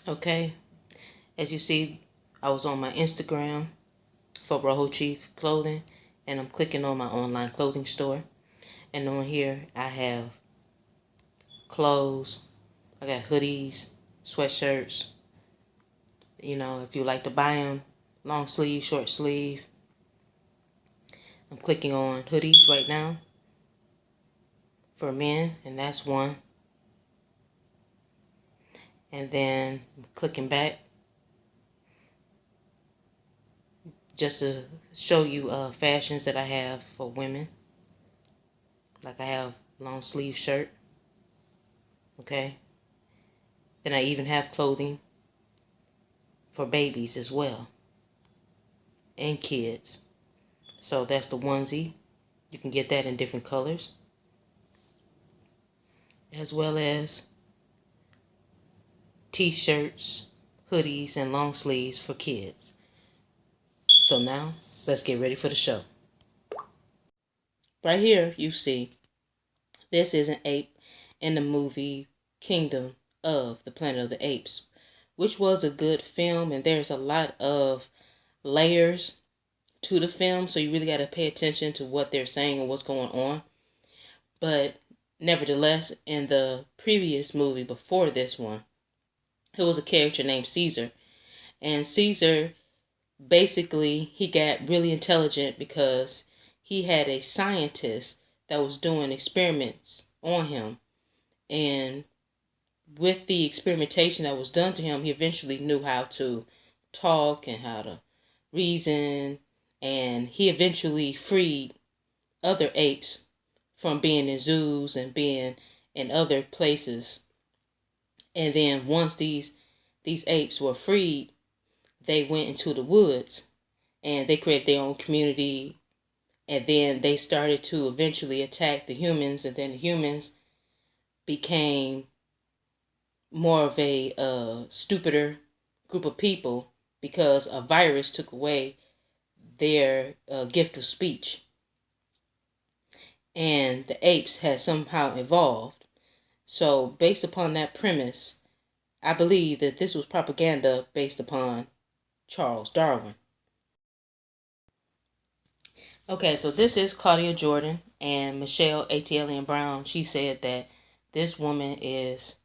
Okay, as you see, I was on my Instagram for Rojo Chief Clothing, and I'm clicking on my online clothing store. And on here, I have clothes. I got hoodies, sweatshirts. You know, if you like to buy them, long sleeve, short sleeve. I'm clicking on hoodies right now for men, and that's one. And then I'm clicking back just to show you fashions that I have for women. Like I have long sleeve shirt. Okay. Then I even have clothing for babies as well and kids. So that's the onesie. You can get that in different colors, as well as t-shirts, hoodies, and long sleeves for kids. So now let's get ready for the show. Right here you see this is an ape in the movie Kingdom of the Planet of the Apes, which was a good film, and there's a lot of layers to the film, so you really got to pay attention to what they're saying and what's going on. But nevertheless, in the previous movie before this one, there was a character named Caesar, and Caesar basically he got really intelligent because he had a scientist that was doing experiments on him, and with the experimentation that was done to him, he eventually knew how to talk and how to reason, and he eventually freed other apes from being in zoos and being in other places. And then once these apes were freed, they went into the woods and they created their own community, and then they started to eventually attack the humans, and then the humans became more of a stupider group of people because a virus took away their gift of speech, and the apes had somehow evolved. So based upon that premise, I believe that this was propaganda based upon Charles Darwin. Okay, so this is Claudia Jordan and Michelle A.T.L.N. Brown. She said that this woman is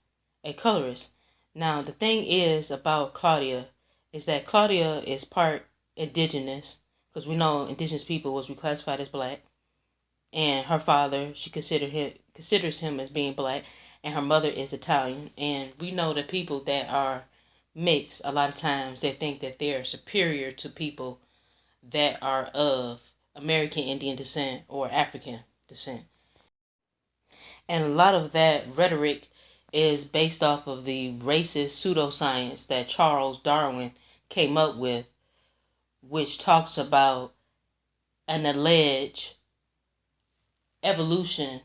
a colorist. Now, the thing is about Claudia is that Claudia is part indigenous, because we know indigenous people was reclassified as black, and her father, she considers him as being black, and her mother is Italian. And we know that people that are mixed, a lot of times they think that they're superior to people that are of American Indian descent or African descent. And a lot of that rhetoric is based off of the racist pseudoscience that Charles Darwin came up with, which talks about an alleged evolution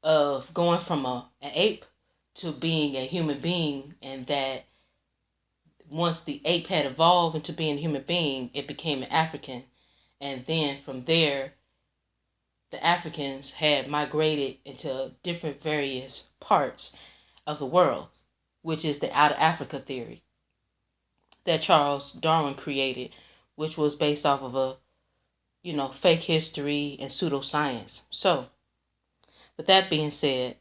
of going from an ape to being a human being, and that once the ape had evolved into being a human being, it became an African. And then from there, the Africans had migrated into different various parts of the world, which is the out of Africa theory that Charles Darwin created, which was based off of a, fake history and pseudoscience. So, with that being said,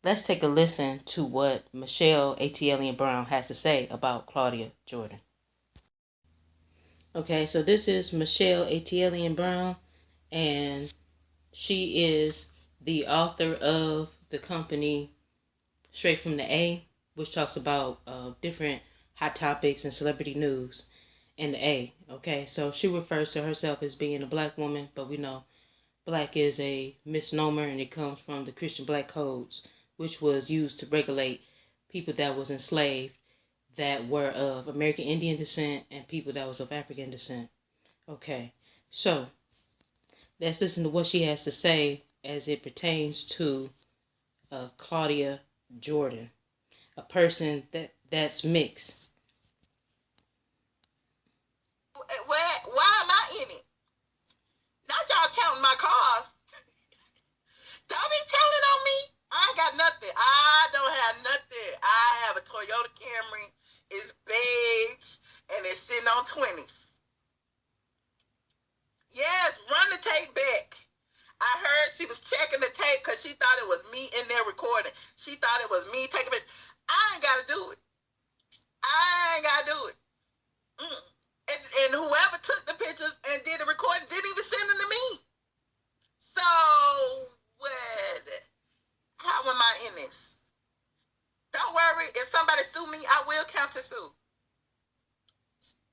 let's take a listen to what Michelle A.T.L.N. Brown has to say about Claudia Jordan. Okay, so this is Michelle A.T.L.N. Brown, and she is the author of the company Straight from the A, which talks about different hot topics and celebrity news in the A. Okay, so she refers to herself as being a black woman, but we know black is a misnomer, and it comes from the Christian black codes, which was used to regulate people that was enslaved that were of American Indian descent and people that was of African descent. Okay, so let's listen to what she has to say as it pertains to Claudia Jordan, a person that's mixed. Why am I in it? Not y'all counting my cars. Don't be telling on me. I ain't got nothing. I don't have nothing. I have a a Toyota Camry. It's beige and it's sitting on 20s. Yes, run the tape back. I heard she was checking the tape because she thought it was me in there recording. She thought it was me taking it. I ain't got to do it. I ain't got to do it. And whoever took the pictures and did the recording didn't even send them to me. So, what? How am I in this? Don't worry. If somebody sue me, I will counter sue.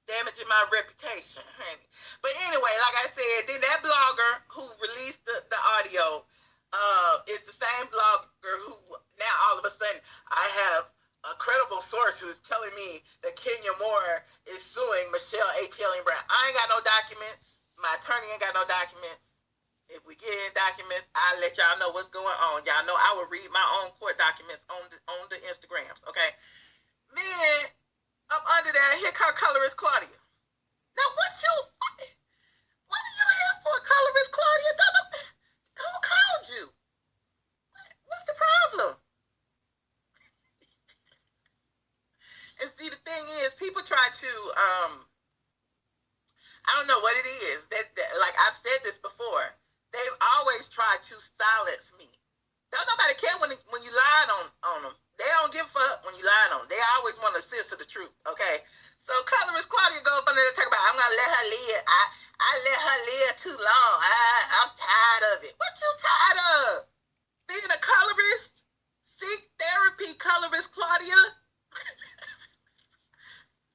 Damaging my reputation, honey. But anyway, like I said, then that blogger who released the audio is the same blogger who now all of a sudden I have a credible source who's telling me that Kenya Moore is suing Michelle A. Taylor Brown. I ain't got no documents. My attorney ain't got no documents. If we get in documents, I'll let y'all know what's going on. Y'all know I will read my own court documents on the Instagrams, okay? Then up under that, here come Colorist Claudia. Now, what are you here for, Colorist Claudia? Who called you? What's the problem? And see, the thing is, people try to, I don't know what it is. That like I've said this before, they've always tried to silence me. Don't nobody care when you lied on them. They don't give a fuck when you lied on them. They always want to censor the truth, okay? So Colorist Claudia goes up there and talk about, I'm going to let her live. I let her live too long. I'm tired of it. What you tired of? Being a colorist? Seek therapy, Colorist Claudia.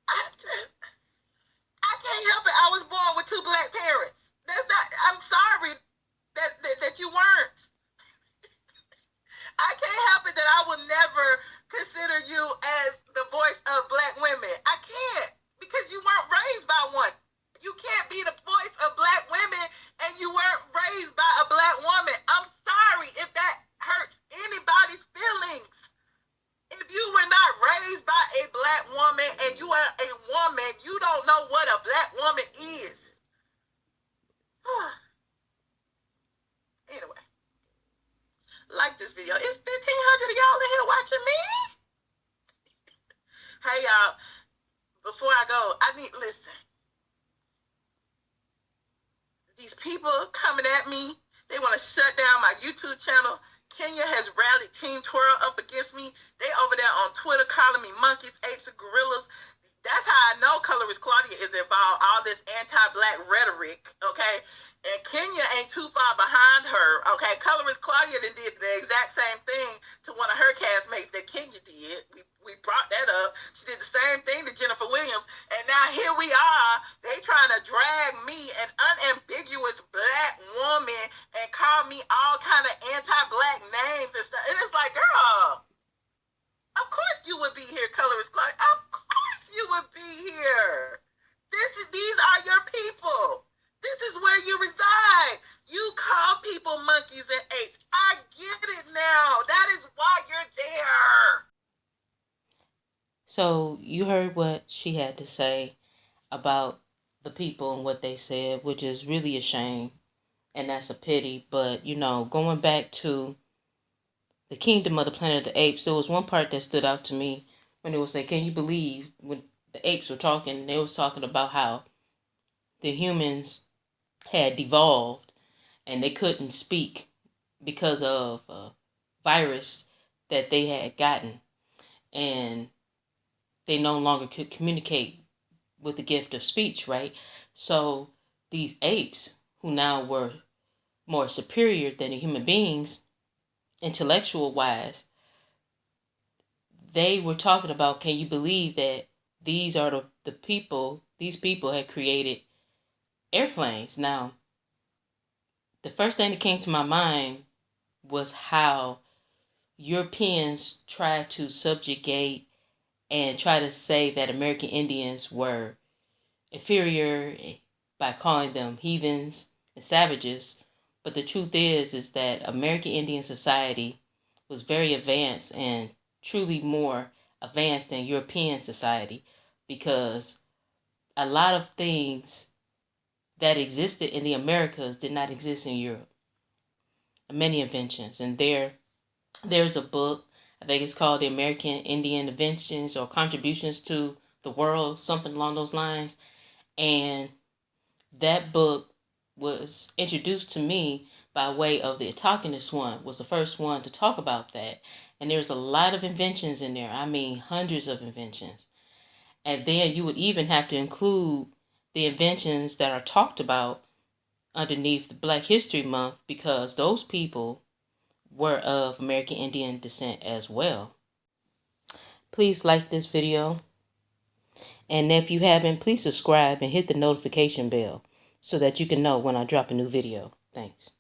I can't help it. I was born with 2 black parents. I'm sorry that you weren't. I can't help it that I will never consider you as the voice of black women. I can't, because you weren't raised by one. You can't be the voice of black women and you weren't raised by a black woman. I'm sorry if that hurts anybody's feelings. If you were not raised by a black woman and you are a woman, you don't know what a black woman is. Anyway. Like this video. It's 1,500 of y'all in here watching me. Hey, y'all. Before I go, listen. These people coming at me, they want to shut down my YouTube channel. Kenya has rallied Team Twirl up against me. They over there on Twitter calling me monkeys, apes, and gorillas. That's how I know Colorist Claudia is involved. All this anti-black rhetoric, okay? And Kenya ain't too far behind her, okay? Colorist Claudia did the exact same thing to one of her castmates that Kenya did. We brought that up. She did the same thing to Jennifer Williams. And now here we are. They trying to drag me, an unambiguous black woman, and call me all kind of anti-black names and stuff. And it's like, girl, of course you would be here, Colorist Claudia. Of course you would be here. These are your people. This is where you reside. You call people monkeys and apes. I get it now. That is why you're there. So you heard what she had to say about the people and what they said, which is really a shame. And that's a pity. But, going back to the kingdom of the Planet of the Apes, there was one part that stood out to me when it was like, can you believe when the apes were talking, they was talking about how the humans had devolved and they couldn't speak because of a virus that they had gotten, and they no longer could communicate with the gift of speech, right? So these apes, who now were more superior than the human beings, intellectual wise, they were talking about, can you believe that these are these people had created airplanes. Now, the first thing that came to my mind was how Europeans tried to subjugate and try to say that American Indians were inferior by calling them heathens and savages. But the truth is that American Indian society was very advanced and truly more advanced than European society, because a lot of things that existed in the Americas did not exist in Europe. Many inventions. And there's a book, I think it's called the American Indian Inventions or Contributions to the World, something along those lines. And that book was introduced to me by way of the Autochthonous one, was the first one to talk about that. And there's a lot of inventions in there. I mean, hundreds of inventions. And then you would even have to include the inventions that are talked about underneath the Black History Month, because those people were of American Indian descent as well. Please like this video. And if you haven't, please subscribe and hit the notification bell so that you can know when I drop a new video. Thanks.